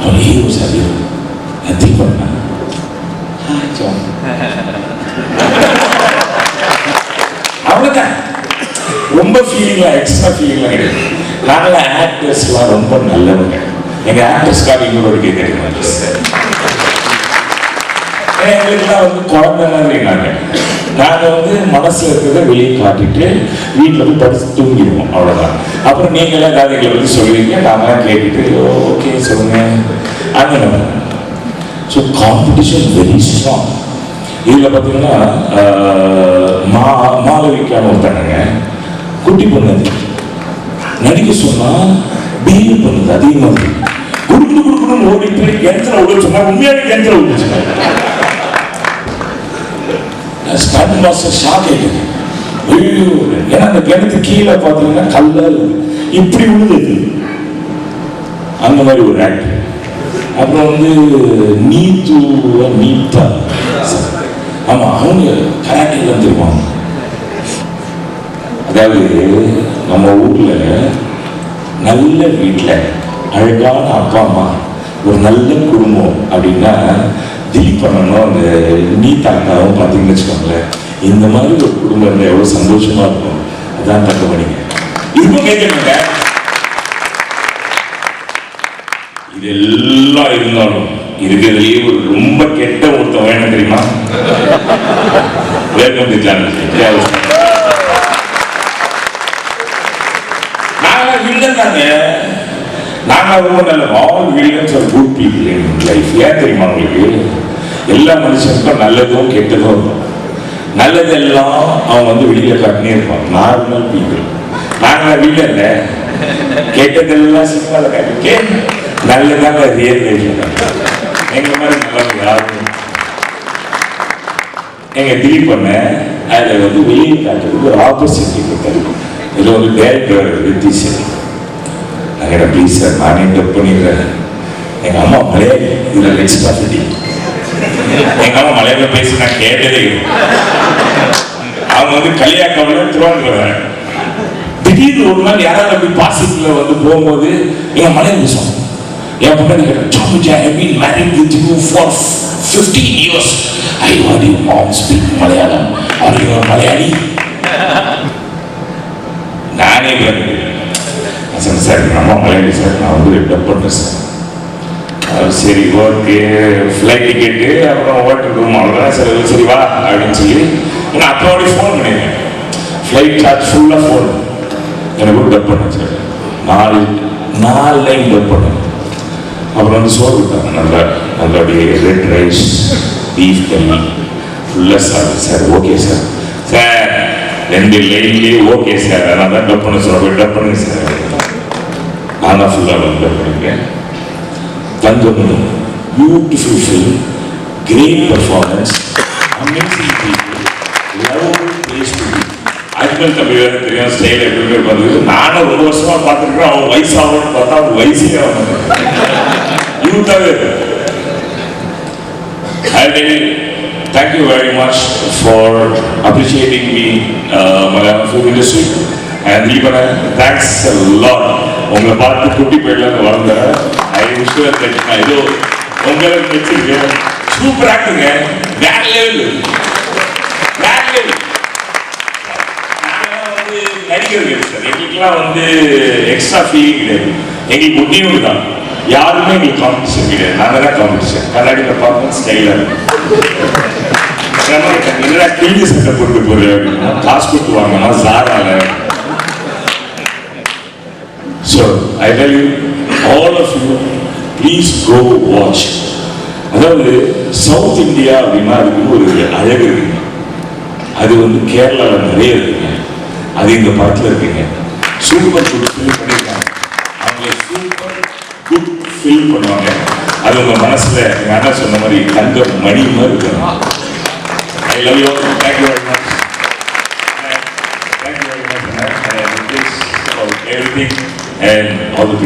He was happy. And think about it. Hi, John. அவ்வளோதான். ரொம்ப ஃபீலிங்லாம் extra ஃபீலிங்லாம் கிடையாது. நாங்களாம் ஆக்டர்ஸ்லாம் ரொம்ப நல்லவங்க. எங்கள் ஆக்டர்ஸ்க்காக இன்னொரு கேட்குறீங்க. எங்களுக்குலாம் வந்து குழந்தை மாதிரி நாங்கள் மனசில் இருக்கிறத வெளியே காட்டிட்டு வீட்டில் போய் படித்து தூங்கிடுவோம். அவ்வளோதான். அப்புறம் நீங்களாம் ஏதாவது எங்களை பற்றி சொல்லுவீங்க, நாங்களாம் கேட்டுட்டு ஓகே சொல்லுங்கள் அந்த மாதிரி. So competition very strong. இதில் பார்த்தீங்கன்னா மாளவிக்கான ஒருத்தங்க குட்டி பொண்ணு நடிக்க சொன்னால் பிஹேவ் பண்ணுது அதே மாதிரி குடுக்குன்னு ஓடிட்டு கிணத்துல விட சொன்னா உண்மையாக கிணத்துல விட்டுச்சுங்க. ஸ்டாண்ட் மாஸ்டர் ஷாக் ஆகிடுது. ஏன்னா அந்த கிணத்து கீழே பார்த்தீங்கன்னா கல்லல் இப்படி விழுது. அந்த மாதிரி ஒரு ஆக்ட். அப்புறம் நீத்தா ஆமா அவங்க கராட்டேல வந்துருவாங்க. அதாவது நம்ம ஊர்ல நல்ல வீட்டில் அழகான அப்பா அம்மா ஒரு நல்ல குடும்பம் அப்படின்னா திலீப் பண்ணணும் அந்த நீத்தாக்காவும் பார்த்தீங்கன்னு வச்சுக்கோங்களேன். இந்த மாதிரி ஒரு குடும்பம் இருந்தால் எவ்வளோ சந்தோஷமா இருக்கும். அதான் தங்கமணிங்க. இதுவும் கேட்கணுங்க. இது எல்லாம் இருந்தாலும் இருக்கிறதுலேயே ஒரு ரொம்ப கெட்ட ஒருத்தன் வேணும் தெரியுமா? Welcome to channel. நாங்கள் இல்லைன்னாங்க. நாங்கள் ரொம்ப நல்ல all villains are good people in life. ஏன் தெரியுமா உங்களுக்கு? எல்லா மனுஷனுக்கும் நல்லதும் கெட்டதும் இருக்கும். நல்லதெல்லாம் அவங்க வெளியில காட்டினே இருப்பாங்க. Normal people. நாங்கள் வீட்டில் இல்லை. கெட்டதெல்லாம் சினிமாவில் காட்டிக்கே நல்லதாங்க ரியல் லைஃப்ல. எங்க மாதிரி நல்லவங்க யாரும் எங்க திலீப் பண்ண அதில் வெளியே காட்டுறதுக்கு ஒரு ஆப்பர்ச்சுனிட்டி கொடுத்தாரு. இதில் டேரக்டர் வித்திஷன் நாங்கள் ப்ளீஸ் சார் நானே டப் பண்ணிடுறேன். எங்கள் அம்மா மலையாளி இதில் எக்ஸ்ட்ரா ஃபிட்டிங். எங்கள் அம்மா மலையாளம் பேசி நான் கேட்டதே. அவங்க கல்யாணம் திருவாரூர். திடீர்னு ஒரு நாள் யாராவது அப்படி பாசிட்டிவ்ல போகும்போது எங்கள் மலையாளம் பேசுவாங்க. என் பக்கம் கேட்டேன், I've been married with you for 15 years. I heard your mom speak Malayalam. Are you a Malayali? நானே சார் நம்ம மலையாளி சார் நான் டப் பண்ணுறேன் சார். சரி ஓகே ஃப்ளைட் டிக்கெட்டு அப்புறம் ஹோட்டல் ரூம் அவ்வளோதான் சார். சரி வா அப்படின்னு சொல்லி நான் அப்போடைய ஃபோன் பண்ணியிருக்கேன். ஃப்ளைட் சார்ஜ் ஃபுல்லாக ஃபோன் எனக்கு டப் பண்ணேன் சார். 4 லைன் டப் பண்ணேன். அப்புறம் சோறு விட்டாங்க. நல்லபடியே ரெட் ரைஸ் பீஃப் கறி ஃபுல்லாக sir. Sir okay sir. Sir 2 லைன்லேயே ஓகே சார். அதனால் தான் டப் பண்ண சொல்ல டப் பண்ணுங்க சார். நான் தான் ஃபுல்லாக டப் பண்ணிருக்கேன். Thangamani beautiful film, great performance, amazing people, love place to be. Ajmal தம்பி வேறு தெரியும் ஸ்டைல் எப்படி பார்த்து நானும் ரொம்ப வருஷமா பார்த்துருக்கேன். அவன் வயசாகணும்னு பார்த்தா அவன் வயசே ஆகணும் யூத்தாகவே இருக்கு. Thank you very much for appreciating me, Malayalam film industry. And even thanks a lot. உங்களை பார்த்து குட்டி போயிடலாம் வளர்ந்த ஐ விஷயம் தெரியுமா ஏதோ உங்களுக்கு வச்சிருக்கேன். சூப்பர் ஆக்டுங்க. வேற லெவல் வேற லெவல். நடிக்கிறது சார் எங்களுக்குலாம் எக்ஸ்ட்ரா ஃபீலிங் கிடையாது. எங்களுக்கு ஒன்றியும் தான். யாருமே எங்களுக்கு காம்படிஷன் கிடையாது. நாங்கள் தான் காம்படிஷன். கண்ணாடியில் பார்ப்போம் ஸ்டைலாக இருக்கும். கிழிஞ்ச சட்டை போட்டு போகிறேன் அப்படின்னா காசு கொடுத்து வாங்கினா சாரால. So I tell you, all of you, please go watch. அதாவது சவுத் இந்தியா அப்படின்னா அதுக்கு ஒரு அழகு இருக்குங்க. அது கேரளாவில் நிறைய இருக்குங்க. அது இந்த படத்தில் இருக்குங்க. சூப்பர் குட் ஃபில் பண்ணியிருக்காங்க. அவங்க சூப்பர் குட் ஃபில் பண்ணுவாங்க. அது உங்கள் மனசில் எங்கள் அண்ணா சொன்ன மாதிரி தங்க மணி மாதிரி இருக்கணும். I love you all. Thank you very much. Thank you very much. And this about everything and all the